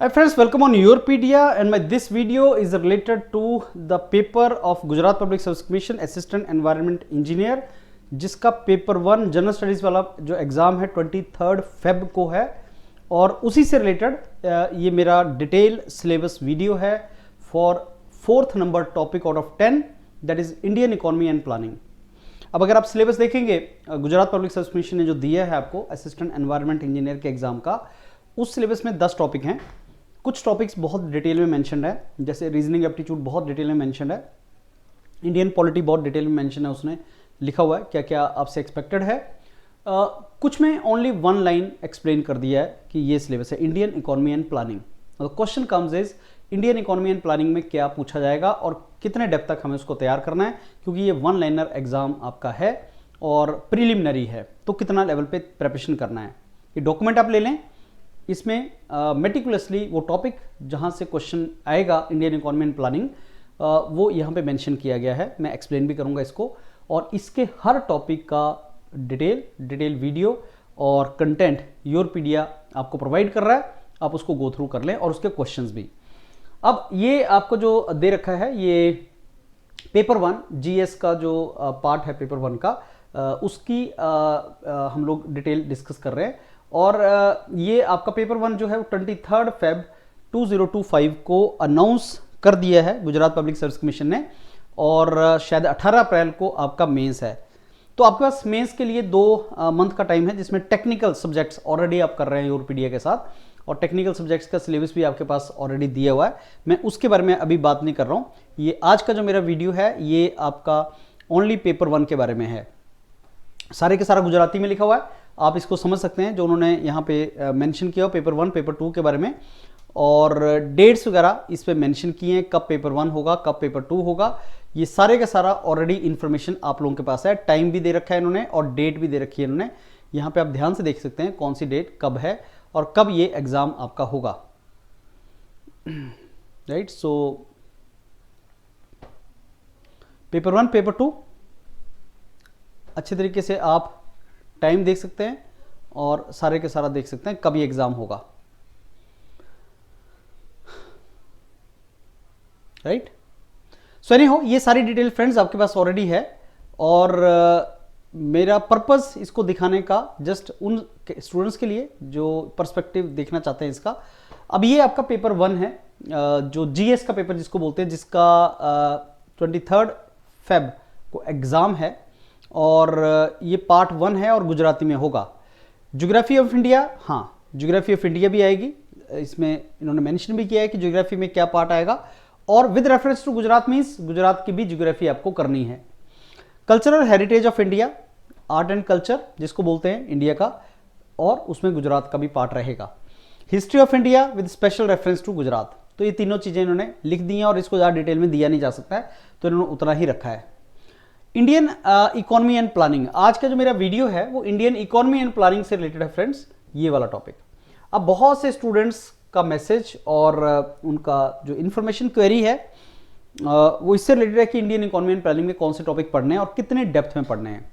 Hi friends, welcome on Yourpedia, and this video is related to the paper of Gujarat Public Service Commission Assistant Environment Engineer, जिसका paper 1 general studies वाला जो exam है 23 Feb को है। और उसी से रिलेटेड ये मेरा डिटेल सिलेबस वीडियो है for 4th number topic out of 10, that is Indian economy and planning. अब अगर आप सिलेबस देखेंगे गुजरात पब्लिक सर्विस कमीशन ने जो दिया है आपको असिस्टेंट एनवायरनमेंट इंजीनियर के एग्जाम का, उस सिलेबस में 10 टॉपिक हैं। कुछ टॉपिक्स बहुत डिटेल में मेंशन्ड है, जैसे रीजनिंग एप्टीट्यूड बहुत डिटेल में मेंशन्ड है, इंडियन पॉलिटी बहुत डिटेल में मेंशन है, उसने लिखा हुआ है क्या क्या आपसे एक्सपेक्टेड है। कुछ में ओनली 1 लाइन एक्सप्लेन कर दिया है कि ये सिलेबस है Indian economy and planning. Question comes is Indian economy and planning में क्या पूछा जाएगा और कितने डेप्थ तक हमें उसको तैयार करना है, क्योंकि ये 1 लाइनर एग्जाम आपका है और प्रीलिमिनरी है, तो कितना लेवल पे प्रिपरेशन करना है। ये डॉक्यूमेंट आप ले लें, इसमें मेटिकुलसली वो टॉपिक जहाँ से क्वेश्चन आएगा इंडियन इकोनॉमी एंड प्लानिंग वो यहाँ पे मेंशन किया गया है। मैं एक्सप्लेन भी करूँगा इसको, और इसके हर टॉपिक का डिटेल वीडियो और कंटेंट योरपीडिया आपको प्रोवाइड कर रहा है, आप उसको गो थ्रू कर लें और उसके क्वेश्चंस भी। अब ये आपको जो दे रखा है, ये पेपर 1 जीएस का जो पार्ट है पेपर 1 का, उसकी हम लोग डिटेल डिस्कस कर रहे हैं। और ये आपका पेपर 1 जो है वो 23 फेब 2025 को अनाउंस कर दिया है गुजरात पब्लिक सर्विस कमीशन ने, और शायद 18 अप्रैल को आपका मेंस है। तो आपके पास मेंस के लिए 2 मंथ का टाइम है, जिसमें टेक्निकल सब्जेक्ट्स ऑलरेडी आप कर रहे हैं योरपीडिया के साथ, और टेक्निकल सब्जेक्ट्स का सिलेबस भी आपके पास ऑलरेडी दिया हुआ है। मैं उसके बारे में अभी बात नहीं कर रहा हूँ। ये आज का जो मेरा वीडियो है ये आपका ओनली पेपर 1 के बारे में है। सारे के सारा गुजराती में लिखा हुआ है, आप इसको समझ सकते हैं जो उन्होंने यहाँ पे मेंशन किया हो पेपर 1 पेपर 2 के बारे में, और डेट्स वगैरह इस पे मेंशन किए हैं, कब पेपर 1 होगा कब पेपर 2 होगा, ये सारे का सारा ऑलरेडी इन्फॉर्मेशन आप लोगों के पास है। टाइम भी दे रखा है इन्होंने और डेट भी दे रखी है इन्होंने। यहाँ पे आप ध्यान से देख सकते हैं कौन सी डेट कब है और कब ये एग्जाम आपका होगा, राइट। सो पेपर 1 पेपर 2 अच्छे तरीके से आप टाइम देख सकते हैं और सारे के सारा देख सकते हैं कब ये एग्जाम होगा, राइट। सो एनी हो, ये सारी डिटेल फ्रेंड्स आपके पास ऑलरेडी है, और मेरा पर्पस इसको दिखाने का जस्ट उन स्टूडेंट्स के लिए जो पर्सपेक्टिव देखना चाहते हैं इसका। अब ये आपका पेपर 1 है, जो जीएस का पेपर जिसको बोलते हैं, जिसका 23 फेब को एग्जाम है, और ये पार्ट 1 है और गुजराती में होगा। ज्योग्राफी ऑफ इंडिया, हाँ ज्योग्राफी ऑफ इंडिया भी आएगी, इसमें इन्होंने मेंशन भी किया है कि ज्योग्राफी में क्या पार्ट आएगा, और with reference to Gujarat means Gujarat की भी ज्योग्राफी आपको करनी है। Cultural heritage of India, art and culture जिसको बोलते हैं इंडिया का, और उसमें गुजरात का भी पार्ट रहेगा। History of India with special reference to Gujarat, तो ये तीनों चीजें इन्होंने लिख दी हैं, और इसको ज़्यादा डिटेल में दिया नहीं जा सकता है, तो इन्होंने उतना ही रखा है। इंडियन इकोनॉमी एंड प्लानिंग, आज का जो मेरा वीडियो है वो इंडियन इकोनॉमी एंड प्लानिंग से रिलेटेड है फ्रेंड्स, ये वाला टॉपिक। अब बहुत से स्टूडेंट्स का मैसेज और उनका जो इन्फॉर्मेशन क्वेरी है वो इससे रिलेटेड है कि इंडियन इकोनॉमी एंड प्लानिंग में कौन से टॉपिक पढ़ने हैं और कितने डेप्थ में पढ़ने हैं।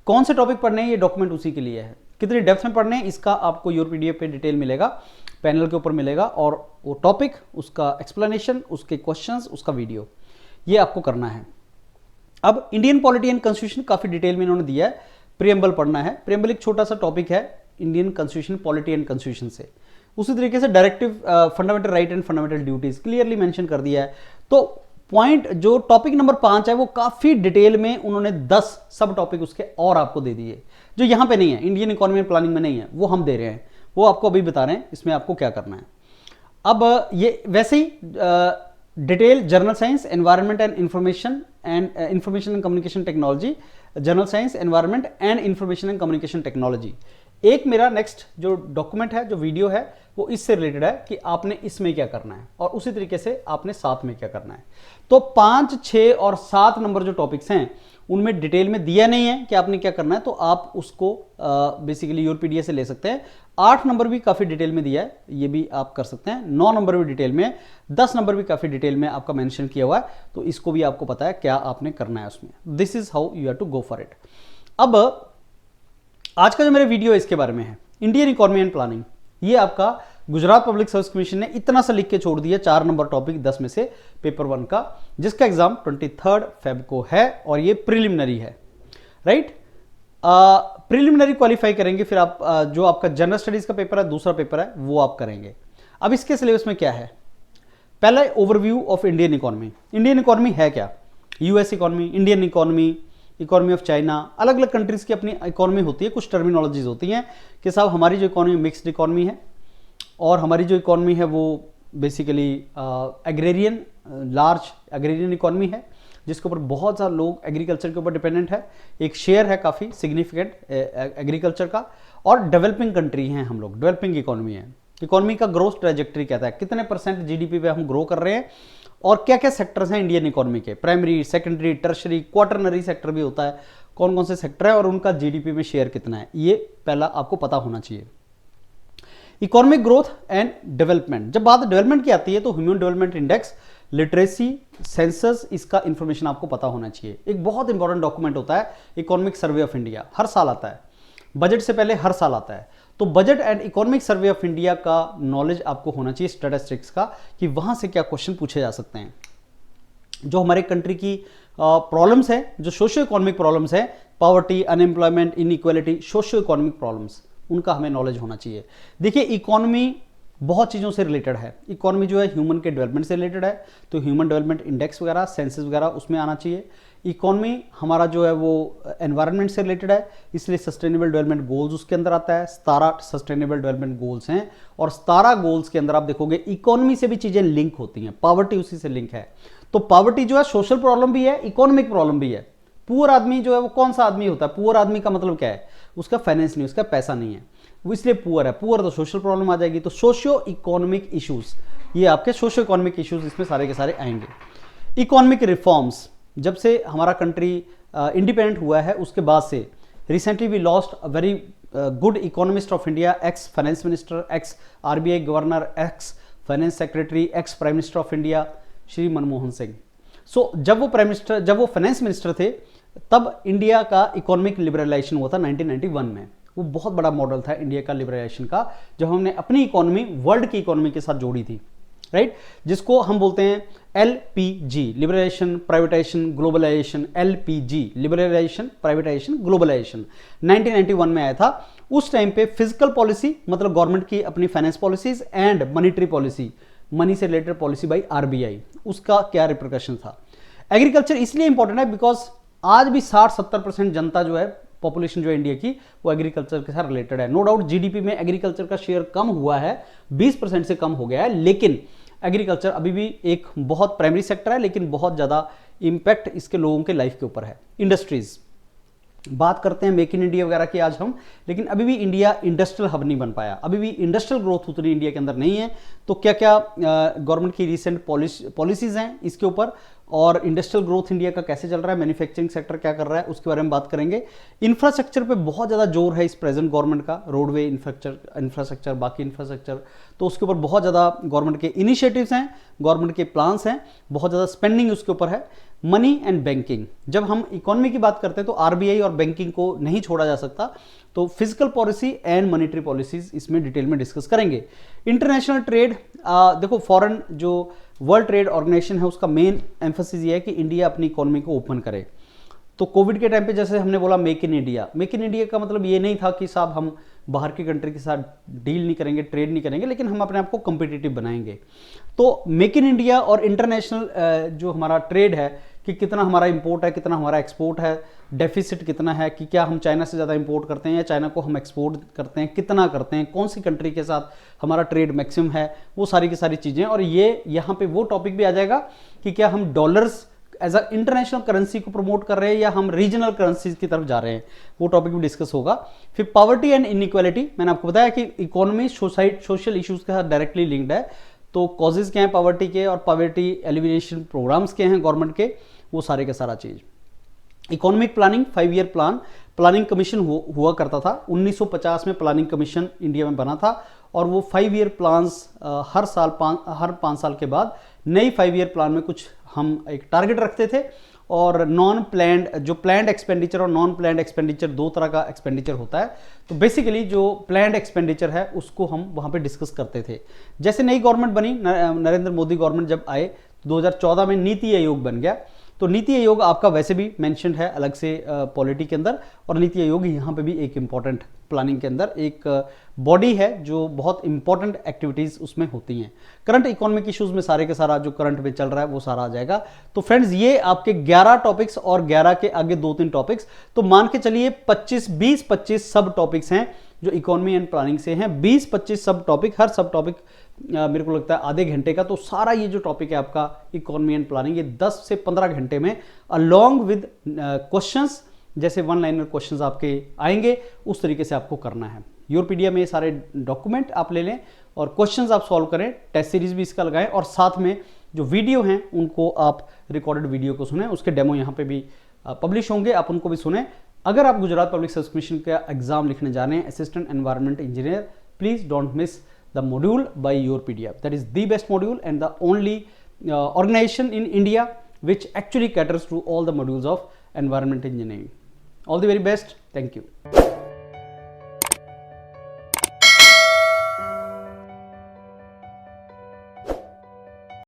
कौन से टॉपिक पढ़ने हैं ये डॉक्यूमेंट उसी के लिए है, कितने डेप्थ में पढ़ने हैं इसका आपको योरपीडिया पे डिटेल मिलेगा, पैनल के ऊपर मिलेगा, और वो टॉपिक, उसका एक्सप्लेनेशन, उसके क्वेश्चंस, उसका वीडियो, ये आपको करना है। अब इंडियन पॉलिटी एंड कॉन्स्टिट्यूशन काफी डिटेल में इन्होंने दिया है, प्रियम्बल पढ़ना है। प्रियम्बल एक छोटा सा टॉपिक है Indian constitution, polity and constitution से। उसी तरीके से directive, fundamental right and fundamental duties clearly mention कर दिया है। तो पॉइंट जो टॉपिक नंबर 5 है वो काफी डिटेल में उन्होंने 10 सब टॉपिक उसके और आपको दे दिए, जो यहां पे नहीं है, इंडियन इकोनॉमी एंड प्लानिंग में नहीं है, वो हम दे रहे हैं, वो आपको अभी बता रहे हैं इसमें आपको क्या करना है। अब ये वैसे ही detail general science, environment and information and communication technology, general science, environment and information and communication technology. एक मेरा नेक्स्ट जो डॉक्यूमेंट है, जो वीडियो है, वो इससे रिलेटेड है कि आपने इसमें क्या करना है, और उसी तरीके से आपने 7 में क्या करना है। तो 5, 6 और 7 नंबर जो टॉपिक्स हैं उनमें डिटेल में दिया नहीं है कि आपने क्या करना है, तो आप उसको बेसिकली योरपीडिया से ले सकते हैं। 8 नंबर भी काफी डिटेल में दिया है, ये भी आप कर सकते हैं। 9 नंबर भी डिटेल में, 10 नंबर भी काफी डिटेल में आपका मेंशन किया हुआ है, तो इसको भी आपको पता है क्या आपने करना है उसमें। This is how you have to go for it. अब आज का जो मेरा वीडियो है इसके बारे में है इंडियन इकोनॉमी एंड प्लानिंग। ये आपका गुजरात पब्लिक सर्विस कमीशन ने इतना सा लिख के छोड़ दिया, 4 नंबर टॉपिक 10 में से पेपर 1 का, जिसका एग्जाम 23 फेब को है और ये प्रिलिमिनरी है, राइट। प्रिलिमिनरी क्वालिफाई करेंगे, फिर आप जो आपका जनरल स्टडीज का पेपर है, दूसरा पेपर है, वो आप करेंगे। अब इसके सिलेबस में क्या है, पहला overview of Indian economy. Indian economy है क्या, US economy, Indian economy, economy of China, अलग अलग कंट्रीज की अपनी इकोनॉमी होती है, कुछ टर्मिनोलॉजीज होती हैं कि साहब हमारी जो इकोनॉमी मिक्स्ड इकोनॉमी है और हमारी जो इकोनॉमी है वो basically agrarian, large agrarian economy है, जिसके ऊपर बहुत सारे लोग एग्रीकल्चर के ऊपर डिपेंडेंट है, एक शेयर है काफ़ी सिग्निफिकेंट एग्रीकल्चर का, और डेवलपिंग कंट्री हैं हम लोग, डेवलपिंग इकोनॉमी है। इकोनॉमी का ग्रोथ ट्रेजेक्टरी कहता है कितने % जीडीपी पे हम ग्रो कर रहे हैं, और क्या क्या सेक्टर्स हैं इंडियन इकोनॉमी के, primary, secondary, tertiary, quaternary sector भी होता है, कौन कौन से सेक्टर है और उनका जीडीपी में शेयर कितना है, ये पहला आपको पता होना चाहिए। इकोनॉमिक ग्रोथ एंड डेवलपमेंट, जब बात डेवलपमेंट की आती है तो human development index, literacy, census, इसका इंफॉर्मेशन आपको पता होना चाहिए। एक बहुत इंपॉर्टेंट डॉक्यूमेंट होता है इकोनॉमिक सर्वे ऑफ इंडिया, हर साल आता है, बजट से पहले हर साल आता है, तो budget and economic survey of India का नॉलेज आपको होना चाहिए, स्टैटिस्टिक्स का, कि वहां से क्या क्वेश्चन पूछे जा सकते हैं। जो हमारे कंट्री की प्रॉब्लम्स है, जो सोशियो इकोनॉमिक प्रॉब्लम्स है, poverty, unemployment, inequality, socio economic problems, उनका हमें नॉलेज होना चाहिए। देखिए इकोनॉमी बहुत चीज़ों से रिलेटेड है, इकोनॉमी जो है ह्यूमन के डेवलपमेंट से रिलेटेड है, तो ह्यूमन डेवलपमेंट इंडेक्स वगैरह, सेंसस वगैरह उसमें आना चाहिए। इकोनॉमी हमारा जो है वो एनवायरनमेंट से रिलेटेड है, इसलिए सस्टेनेबल डेवलपमेंट गोल्स उसके अंदर आता है, 17 सस्टेनेबल डेवलपमेंट गोल्स हैं, और 17 गोल्स के अंदर आप देखोगे इकोनॉमी से भी चीज़ें लिंक होती हैं, पॉवर्टी उसी से लिंक है। तो पॉवर्टी जो है सोशल प्रॉब्लम भी है, इकोनॉमिक प्रॉब्लम भी है। पुअर आदमी जो है वो कौन सा आदमी होता है, पुअर आदमी का मतलब क्या है, उसका फाइनेंस नहीं, उसका पैसा नहीं है, वो इसलिए पुअर है, पुअर तो सोशल प्रॉब्लम आ जाएगी। तो सोशियो इकोनॉमिक इश्यूज, ये आपके सोशियो इकोनॉमिक इश्यूज इसमें सारे के सारे आएंगे। इकोनॉमिक रिफॉर्म्स, जब से हमारा कंट्री इंडिपेंडेंट हुआ है उसके बाद से recently we lost a very good economist of India, ex finance minister, ex RBI governor, ex finance secretary, ex prime minister of India Shri Manmohan Singh. So जब वो फाइनेंस मिनिस्टर थे तब इंडिया का इकोनॉमिक लिबरलाइजेशन हुआ था 1991 में। वो बहुत बड़ा मॉडल था इंडिया का लिबरलाइजेशन का, जब हमने अपनी इकोनॉमी वर्ल्ड की इकोनॉमी के साथ जोड़ी थी, राइट, जिसको हम बोलते हैं LPG, liberalisation, privatisation, globalisation, LPG, liberalisation, privatisation, globalisation 1991 में आया था। उस टाइम पे फिजिकल पॉलिसी मतलब गवर्नमेंट की अपनी finance policies and monetary policy, money से रिलेटेड पॉलिसी बाई RBI, उसका क्या रिप्रिकॉशन था। एग्रीकल्चर इसलिए इंपॉर्टेंट है बिकॉज आज भी 60-70% जनता जो है, पॉपुलेशन जो है इंडिया की, वो एग्रीकल्चर के साथ रिलेटेड है। नो डाउट जीडीपी में एग्रीकल्चर का शेयर कम हुआ है, 20% से कम हो गया है, लेकिन एग्रीकल्चर अभी भी एक बहुत प्राइमरी सेक्टर है, लेकिन बहुत ज़्यादा इम्पैक्ट इसके लोगों के लाइफ के ऊपर है। इंडस्ट्रीज बात करते हैं मेक इन इंडिया वगैरह की आज हम, लेकिन अभी भी इंडिया इंडस्ट्रियल हब नहीं बन पाया, अभी भी इंडस्ट्रियल ग्रोथ उतनी इंडिया के अंदर नहीं है। तो क्या क्या गवर्नमेंट की रिसेंट पॉलिसीज हैं इसके ऊपर, और इंडस्ट्रियल ग्रोथ इंडिया का कैसे चल रहा है, मैन्युफैक्चरिंग सेक्टर क्या कर रहा है, उसके बारे में बात करेंगे। इंफ्रास्ट्रक्चर पे बहुत ज़्यादा जोर है इस प्रेजेंट गवर्नमेंट का, रोडवे इंफ्रास्ट्रक्चर, बाकी इंफ्रास्ट्रक्चर, तो उसके ऊपर बहुत ज़्यादा गवर्नमेंट के इनिशिएटिव्स हैं, गवर्नमेंट के प्लान्स हैं, बहुत ज़्यादा स्पेंडिंग उसके ऊपर है। मनी एंड बैंकिंग, जब हम इकोनॉमी की बात करते हैं तो RBI और बैंकिंग को नहीं छोड़ा जा सकता, तो physical policy and monetary policies इसमें डिटेल में डिस्कस करेंगे। इंटरनेशनल ट्रेड, देखो फॉरेन जो वर्ल्ड ट्रेड ऑर्गेनाइजेशन है उसका मेन एम्फोसिस ये है कि इंडिया अपनी इकोनॉमी को ओपन करे। तो कोविड के टाइम पे जैसे हमने बोला make in India, make in India का मतलब ये नहीं था कि साहब हम बाहर की कंट्री के साथ डील नहीं करेंगे, ट्रेड नहीं करेंगे, लेकिन हम अपने आप को कम्पिटिटिव बनाएंगे। तो मेक इन इंडिया और इंटरनेशनल जो हमारा ट्रेड है कि कितना हमारा इंपोर्ट है, कितना हमारा एक्सपोर्ट है, डेफिसिट कितना है, कि क्या हम चाइना से ज़्यादा इंपोर्ट करते हैं या चाइना को हम एक्सपोर्ट करते हैं, कितना करते हैं, कौन सी कंट्री के साथ हमारा ट्रेड मैक्सिमम है, वो सारी की सारी चीज़ें। और ये यहाँ पे वो टॉपिक भी आ जाएगा कि क्या हम dollars as a international currency को प्रमोट कर रहे हैं या हम रीजनल करेंसीज की तरफ जा रहे हैं, वो टॉपिक भी डिस्कस होगा। फिर पॉवर्टी एंड इनइक्वालिटी, मैंने आपको बताया कि इकोनॉमी सोशल इश्यूज के साथ डायरेक्टली लिंक्ड है। तो कॉजेज क्या हैं पॉवर्टी के, और पॉवर्टी एलिमिनेशन प्रोग्राम्स क्या हैं गवर्नमेंट के, वो सारे का सारा चीज़। Economic planning, 5 year planning commission हुआ करता था। 1950 में प्लानिंग कमीशन इंडिया में बना था, और वो 5 ईयर प्लान्स हर 5 साल के बाद नई 5 ईयर प्लान में कुछ हम एक टारगेट रखते थे, और नॉन प्लैंड, जो प्लैंड एक्सपेंडिचर और नॉन प्लैंड एक्सपेंडिचर दो तरह का एक्सपेंडिचर होता है। तो बेसिकली जो प्लैंड एक्सपेंडिचर है उसको हम वहाँ पे डिस्कस करते थे। जैसे नई गवर्नमेंट बनी, नरेंद्र मोदी गवर्नमेंट जब आए 2014 में नीति आयोग बन गया। तो नीति आयोग आपका वैसे भी मेंशन्ड है अलग से पॉलिटी के अंदर, और नीति आयोग यहाँ पे भी एक इंपॉर्टेंट प्लानिंग के अंदर एक बॉडी है जो बहुत इंपॉर्टेंट एक्टिविटीज उसमें होती हैं। करंट इकोनॉमिक इश्यूज में सारे के सारा जो करंट में चल रहा है वो सारा आ जाएगा। तो फ्रेंड्स ये आपके 11 टॉपिक्स और 11 के आगे 2-3 टॉपिक्स, तो मान के चलिए 20-25 सब टॉपिक्स हैं जो इकोनॉमी एंड प्लानिंग से हैं। 20-25 सब टॉपिक, हर सब टॉपिक मेरे को लगता है आधे घंटे का। तो सारा ये जो टॉपिक है आपका इकोनॉमी एंड प्लानिंग, ये 10 से 15 घंटे में अलोंग विद क्वेश्चंस, जैसे वन लाइनर क्वेश्चंस आपके आएंगे उस तरीके से आपको करना है। योरपीडिया में सारे डॉक्यूमेंट आप ले लें और क्वेश्चंस आप सॉल्व करें, टेस्ट सीरीज भी इसका लगाएं, और साथ में जो वीडियो हैं उनको आप रिकॉर्डेड वीडियो को सुनें, उसके डेमो यहाँ पे भी पब्लिश होंगे, आप उनको भी सुनें। अगर आप गुजरात पब्लिक सर्विस कमीशन का एग्जाम लिखने जा रहे हैं assistant environment engineer, please don't miss the module by Yourpedia. That is the best module and the only organization in India which actually caters to all the modules of environment engineering. All the very best. Thank you.